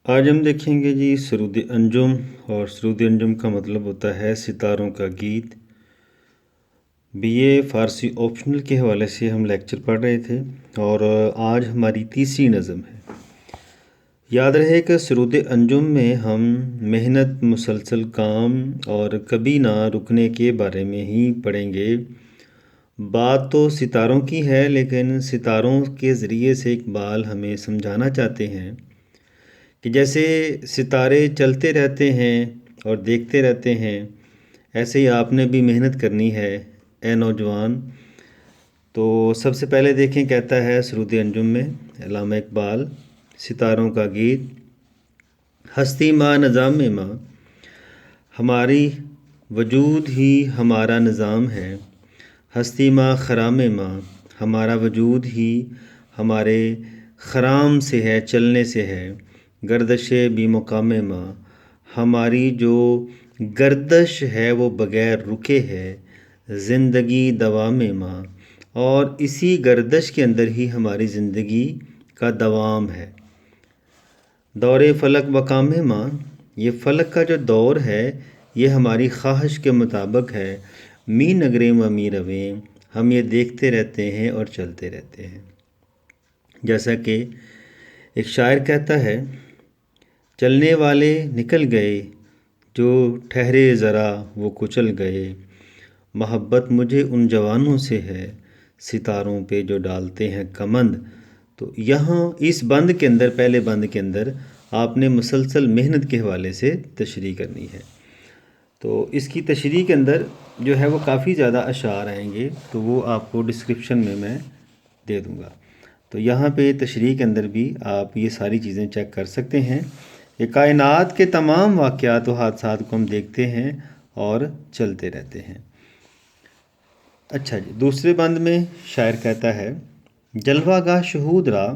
آج ہم دیکھیں گے جی سرود انجم، اور سرود انجم کا مطلب ہوتا ہے ستاروں کا گیت۔ بی اے فارسی آپشنل کے حوالے سے ہم لیکچر پڑھ رہے تھے، اور آج ہماری تیسری نظم ہے۔ یاد رہے کہ سرود انجم میں ہم محنت، مسلسل کام اور کبھی نہ رکنے کے بارے میں ہی پڑھیں گے۔ بات تو ستاروں کی ہے، لیکن ستاروں کے ذریعے سے اقبال ہمیں سمجھانا چاہتے ہیں کہ جیسے ستارے چلتے رہتے ہیں اور دیکھتے رہتے ہیں، ایسے ہی آپ نے بھی محنت کرنی ہے اے نوجوان۔ تو سب سے پہلے دیکھیں، کہتا ہے سرود انجم میں علامہ اقبال، ستاروں کا گیت: ہستی ماں نظام ماں، ہماری وجود ہی ہمارا نظام ہے۔ ہستی ماں خرام ماں، ہمارا وجود ہی ہمارے خرام سے ہے، چلنے سے ہے۔ گردش بی مقام ماں، ہماری جو گردش ہے وہ بغیر رکے ہے۔ زندگی دوام ماں، اور اسی گردش کے اندر ہی ہماری زندگی کا دوام ہے۔ دور فلک مقام ماں، یہ فلک کا جو دور ہے یہ ہماری خواہش کے مطابق ہے۔ می نگریں و می رویں، ہم یہ دیکھتے رہتے ہیں اور چلتے رہتے ہیں۔ جیسا کہ ایک شاعر کہتا ہے، چلنے والے نکل گئے، جو ٹھہرے ذرا وہ کچل گئے۔ محبت مجھے ان جوانوں سے ہے، ستاروں پہ جو ڈالتے ہیں کمند۔ تو یہاں اس بند کے اندر، پہلے بند کے اندر آپ نے مسلسل محنت کے حوالے سے تشریح کرنی ہے۔ تو اس کی تشریح کے اندر جو ہے وہ کافی زیادہ اشعار آئیں گے، تو وہ آپ کو ڈسکرپشن میں دے دوں گا۔ تو یہاں پہ تشریح کے اندر بھی آپ یہ ساری چیزیں چیک کر سکتے ہیں۔ یہ کائنات کے تمام واقعات و حادثات کو ہم دیکھتے ہیں اور چلتے رہتے ہیں۔ اچھا جی، دوسرے بند میں شاعر کہتا ہے، جلوہ گاہ شہود را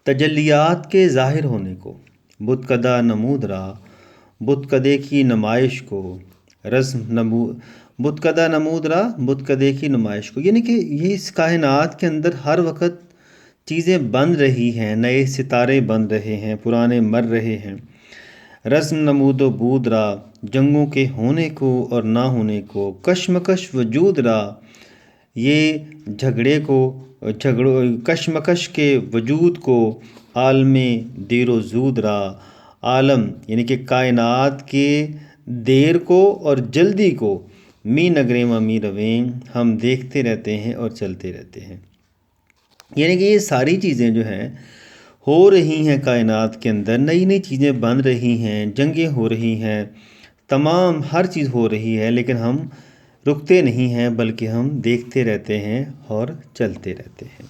تجلیات کے ظاہر ہونے کو، بت کدہ نمود را بت کدے کی نمائش کو، بت کدہ نمود را بت کدے کی نمائش کو، یعنی کہ یہ اس کائنات کے اندر ہر وقت چیزیں بن رہی ہیں، نئے ستارے بن رہے ہیں، پرانے مر رہے ہیں۔ رسم نمود و بود را، جنگوں کے ہونے کو اور نہ ہونے کو، کشمکش وجود را، یہ کشمکش کے وجود کو، عالم دیر و زود را، عالم یعنی کہ کائنات کے دیر کو اور جلدی کو، می نگریں و می رویں، ہم دیکھتے رہتے ہیں اور چلتے رہتے ہیں۔ یعنی کہ یہ ساری چیزیں جو ہیں ہو رہی ہیں کائنات کے اندر، نئی نئی چیزیں بن رہی ہیں، جنگیں ہو رہی ہیں، تمام ہر چیز ہو رہی ہے، لیکن ہم رکتے نہیں ہیں بلکہ ہم دیکھتے رہتے ہیں اور چلتے رہتے ہیں۔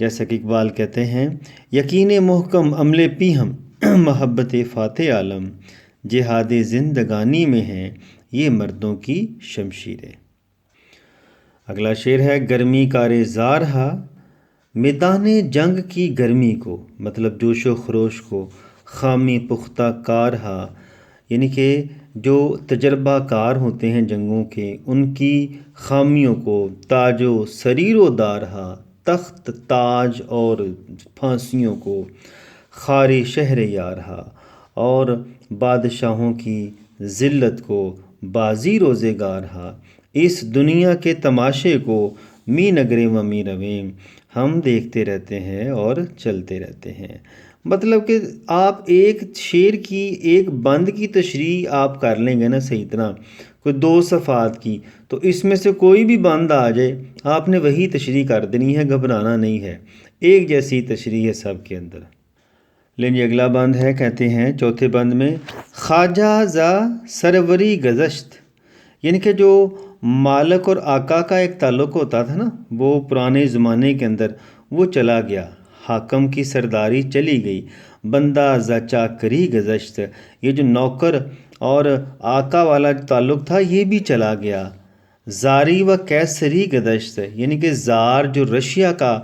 جیسا کہ اقبال کہتے ہیں، یقین محکم عمل پی ہم، محبت فاتح عالم، جہاد زندگانی میں ہیں یہ مردوں کی شمشیریں۔ اگلا شعر ہے، گرمی کار زار ہا، میدان جنگ کی گرمی کو، مطلب جوش و خروش کو، خامی پختہ کار ہا، یعنی کہ جو تجربہ کار ہوتے ہیں جنگوں کے، ان کی خامیوں کو، تاج و سریر و دار ہا، تخت تاج اور پھانسیوں کو، خار شہر یار ہا، اور بادشاہوں کی ذلت کو، بازی روزگار ہا، اس دنیا کے تماشے کو، می نگریں و می رویں، ہم دیکھتے رہتے ہیں اور چلتے رہتے ہیں۔ مطلب کہ آپ ایک شعر کی، ایک بند کی تشریح آپ کر لیں گے نا صحیح طرح، کوئی 2 صفحات کی، تو اس میں سے کوئی بھی بند آ جائے آپ نے وہی تشریح کر دینی ہے، گھبرانا نہیں ہے، ایک جیسی تشریح ہے سب کے اندر۔ لیکن اگلا بند ہے، کہتے ہیں چوتھے بند میں، خواجہ ز سروری گذشت، یعنی کہ جو مالک اور آقا کا ایک تعلق ہوتا تھا نا، وہ پرانے زمانے کے اندر وہ چلا گیا، حاکم کی سرداری چلی گئی، بندہ ز چاکری گذشت، یہ جو نوکر اور آقا والا تعلق تھا یہ بھی چلا گیا۔ زاری و کیسری گذشت، یعنی کہ زار جو رشیا کا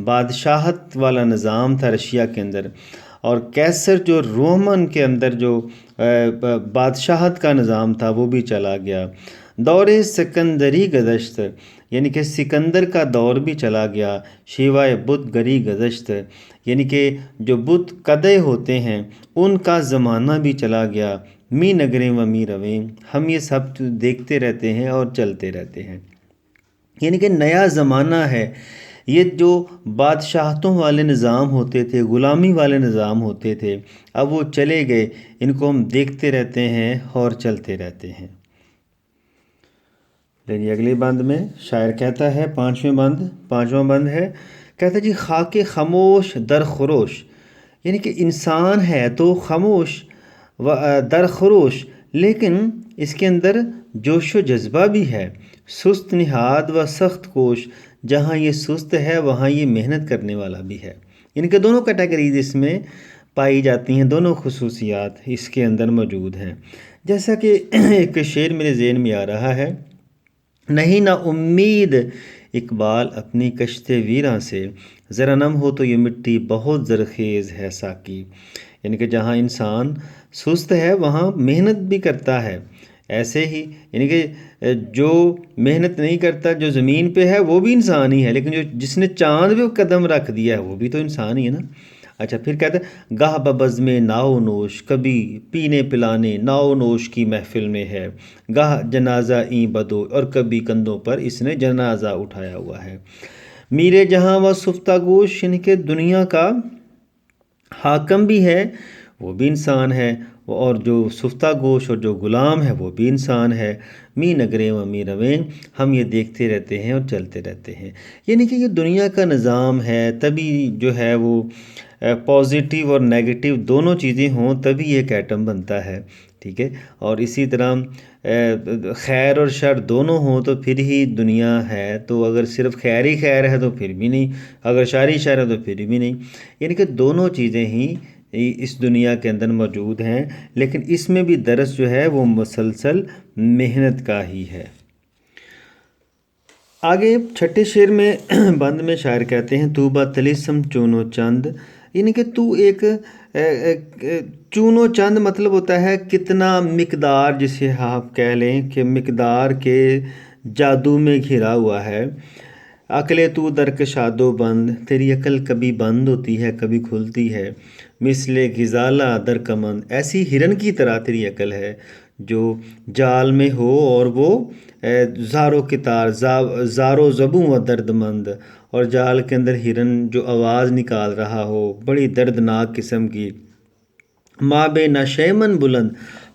بادشاہت والا نظام تھا رشیا کے اندر، اور کیسر جو رومن کے اندر جو بادشاہت کا نظام تھا وہ بھی چلا گیا۔ دور سکندری گذشت، یعنی کہ سکندر کا دور بھی چلا گیا۔ شیوائے بدھ گری گذشت، یعنی کہ جو بت کدے ہوتے ہیں ان کا زمانہ بھی چلا گیا، می نگریں و می رویں، ہم یہ سب دیکھتے رہتے ہیں اور چلتے رہتے ہیں۔ یعنی کہ نیا زمانہ ہے، یہ جو بادشاہتوں والے نظام ہوتے تھے، غلامی والے نظام ہوتے تھے، اب وہ چلے گئے، ان کو ہم دیکھتے رہتے ہیں اور چلتے رہتے ہیں۔ لیکن اگلی بند میں شاعر کہتا ہے، پانچواں بند ہے، کہتا ہے جی خاک خاموش در خروش، یعنی کہ انسان ہے تو خاموش و در خروش، لیکن اس کے اندر جوش و جذبہ بھی ہے، سست نہاد و سخت کوش، جہاں یہ سست ہے وہاں یہ محنت کرنے والا بھی ہے۔ ان کے دونوں کیٹیگریز اس میں پائی جاتی ہیں، دونوں خصوصیات اس کے اندر موجود ہیں۔ جیسا کہ ایک شعر میرے ذہن میں آ رہا ہے، نہیں نہ امید اقبال اپنی کشت ویراں سے، ذرا نم ہو تو یہ مٹی بہت زرخیز ہے ساقی، یعنی کہ جہاں انسان سست ہے وہاں محنت بھی کرتا ہے، ایسے ہی یعنی کہ جو محنت نہیں کرتا، جو زمین پہ ہے وہ بھی انسان ہی ہے، لیکن جس نے چاند پہ قدم رکھ دیا ہے وہ بھی تو انسان ہی ہے نا۔ اچھا پھر کہتے ہیں گاہ ببزم ناؤ نوش، کبھی پینے پلانے ناؤ نوش کی محفل میں ہے، گاہ جنازہ این بدو، اور کبھی کندھوں پر اس نے جنازہ اٹھایا ہوا ہے۔ میرے جہاں و سفتہ گوش، یعنی کہ دنیا کا حاکم بھی ہے وہ بھی انسان ہے، اور جو سفتہ گوش اور جو غلام ہے وہ بھی انسان ہے۔ می نگریں و می رویں، ہم یہ دیکھتے رہتے ہیں اور چلتے رہتے ہیں۔ یعنی کہ یہ دنیا کا نظام ہے، تبھی جو ہے وہ پازیٹیو اور نیگیٹو دونوں چیزیں ہوں تبھی ایک ایٹم بنتا ہے، ٹھیک ہے، اور اسی طرح خیر اور شر دونوں ہوں تو پھر ہی دنیا ہے، تو اگر صرف خیر ہی خیر ہے تو پھر بھی نہیں، اگر شر ہی شر ہے تو پھر بھی نہیں، یعنی کہ دونوں چیزیں ہی اس دنیا کے اندر موجود ہیں، لیکن اس میں بھی درس جو ہے وہ مسلسل محنت کا ہی ہے۔ آگے چھٹے شعر میں بند میں شاعر کہتے ہیں، تو با طلسم چون و چند، یعنی کہ تو ایک چون و چند مطلب ہوتا ہے کتنا مقدار، جسے آپ کہہ لیں کہ مقدار کے جادو میں گھرا ہوا ہے۔ عقل تو در کشاد و بند، تیری عقل کبھی بند ہوتی ہے کبھی کھلتی ہے، مثل غزالہ در کمند، ایسی ہرن کی طرح تیری عقل ہے جو جال میں ہو، اور وہ زارو کتار، زارو زبوں و درد مند، اور جال کے اندر ہرن جو آواز نکال رہا ہو بڑی دردناک قسم کی، ماں بے نشیمن بلند،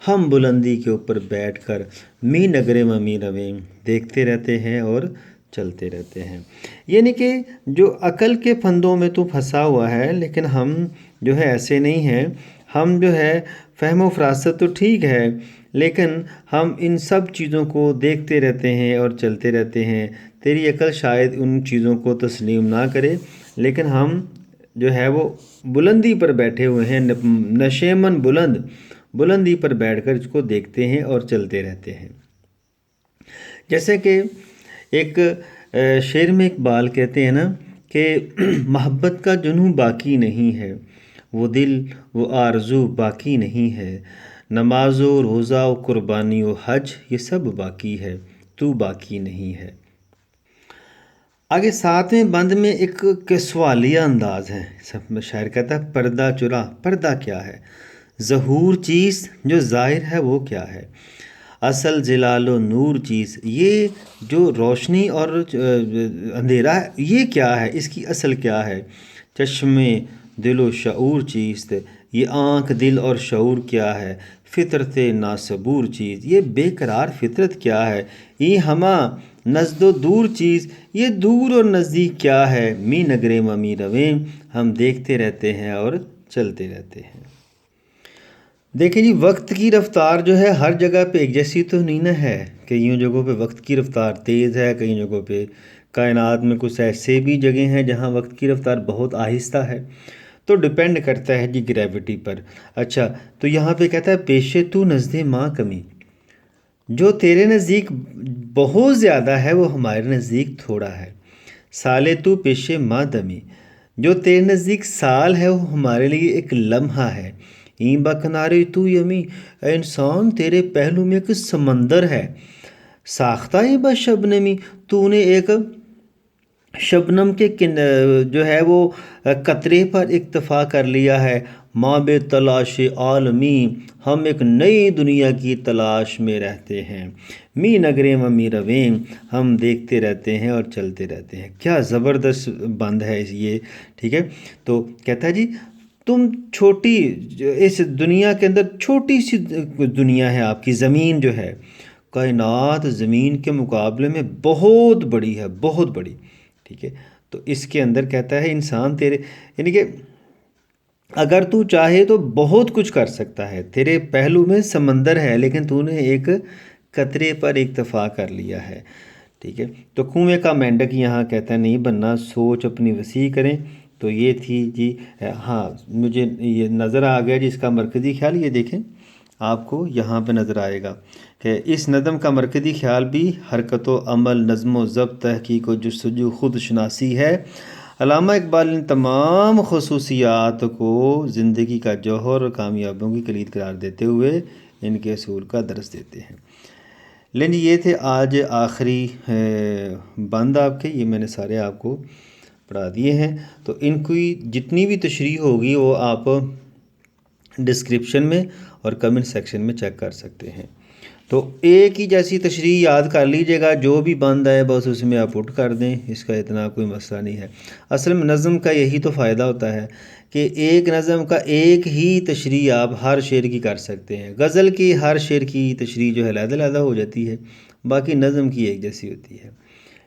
ہم بلندی کے اوپر بیٹھ کر می نگریں و می رویں، دیکھتے رہتے ہیں اور چلتے رہتے ہیں۔ یعنی کہ جو عقل کے پھندوں میں تو پھنسا ہوا ہے، لیکن ہم جو ہے ایسے نہیں ہیں، ہم جو ہے فہم و فراست تو ٹھیک ہے، لیکن ہم ان سب چیزوں کو دیکھتے رہتے ہیں اور چلتے رہتے ہیں۔ تیری عقل شاید ان چیزوں کو تسلیم نہ کرے، لیکن ہم جو ہے وہ بلندی پر بیٹھے ہوئے ہیں، نشیمن بلندی پر بیٹھ کر اس کو دیکھتے ہیں اور چلتے رہتے ہیں۔ جیسے کہ ایک شعر میں اقبال کہتے ہیں نا کہ محبت کا جنوں باقی نہیں ہے، وہ دل وہ آرزو باقی نہیں ہے، نماز و روزہ و قربانی و حج یہ سب باقی ہے، تو باقی نہیں ہے۔ آگے ساتویں بند میں ایک سوالیہ انداز ہے، شاعر کہتا ہے پردہ چرا، پردہ کیا ہے، ظہور چیز جو ظاہر ہے وہ کیا ہے، اصل جلال و نور چیز، یہ جو روشنی اور اندھیرا ہے یہ کیا ہے، اس کی اصل کیا ہے، چشم دل و شعور چیز، یہ آنکھ دل اور شعور کیا ہے، فطرت ناصبور چیز، یہ بے قرار فطرت کیا ہے، یہ ہما نزد و دور چیز، یہ دور اور نزدیک کیا ہے، می نگریں و می رویں، ہم دیکھتے رہتے ہیں اور چلتے رہتے ہیں۔ دیکھیں جی وقت کی رفتار جو ہے ہر جگہ پہ ایک جیسی تو نہیں نہ ہے، کئی جگہوں پہ وقت کی رفتار تیز ہے، کئی جگہوں پہ کائنات میں کچھ ایسے بھی جگہیں ہیں جہاں وقت کی رفتار بہت آہستہ ہے، تو ڈیپینڈ کرتا ہے جی گریوٹی پر۔ اچھا تو یہاں پہ کہتا ہے پیشے تو نزد ماں کمی، جو تیرے نزدیک بہت زیادہ ہے وہ ہمارے نزدیک تھوڑا ہے، سالے تو پیشے ماں دمی، جو تیرے نزدیک سال ہے وہ ہمارے لیے ایک لمحہ ہے، این بکنارے تو یمی، اے انسان تیرے پہلو میں ایک سمندر ہے، ساختہ بشبنمی، تو نے ایک شبنم کے جو ہے وہ قطرے پر اکتفا کر لیا ہے، ماں بے تلاش عالمی ہم ایک نئی دنیا کی تلاش میں رہتے ہیں، می نگریں و می رویں ہم دیکھتے رہتے ہیں اور چلتے رہتے ہیں۔ کیا زبردست بند ہے یہ، ٹھیک ہے۔ تو کہتا ہے جی تم چھوٹی، اس دنیا کے اندر چھوٹی سی دنیا ہے آپ کی، زمین جو ہے، کائنات زمین کے مقابلے میں بہت بڑی ہے، بہت بڑی، ٹھیک ہے۔ تو اس کے اندر کہتا ہے انسان تیرے، یعنی کہ اگر تو چاہے تو بہت کچھ کر سکتا ہے، تیرے پہلو میں سمندر ہے لیکن تو نے ایک قطرے پر اکتفا کر لیا ہے، ٹھیک ہے۔ تو کنویں کا مینڈک یہاں کہتا ہے نہیں بننا، سوچ اپنی وسیع کریں۔ تو یہ تھی جی، ہاں مجھے یہ نظر آ گیا جی اس کا مرکزی خیال، یہ دیکھیں آپ کو یہاں پہ نظر آئے گا کہ اس نظم کا مرکزی خیال بھی حرکت و عمل، نظم و ضبط، تحقیق و جستجو، خود شناسی ہے۔ علامہ اقبال ان تمام خصوصیات کو زندگی کا جوہر اور کامیابیوں کی کلید قرار دیتے ہوئے ان کے اصول کا درس دیتے ہیں۔ لیکن یہ تھے آج آخری بند آپ کے، یہ میں نے سارے آپ کو پڑھا دیے ہیں۔ تو ان کی جتنی بھی تشریح ہوگی وہ آپ ڈسکرپشن میں اور کمنٹ سیکشن میں چیک کر سکتے ہیں۔ تو ایک ہی جیسی تشریح یاد کر لیجئے گا، جو بھی بند ہے بس اس میں آپ پٹ کر دیں، اس کا اتنا کوئی مسئلہ نہیں ہے۔ اصل میں نظم کا یہی تو فائدہ ہوتا ہے کہ ایک نظم کا ایک ہی تشریح آپ ہر شعر کی کر سکتے ہیں۔ غزل کی ہر شعر کی تشریح جو ہے علیحدہ علیحدہ ہو جاتی ہے، باقی نظم کی ایک جیسی ہوتی ہے۔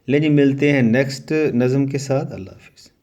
لیکن ملتے ہیں نیکسٹ نظم کے ساتھ، اللہ حافظ۔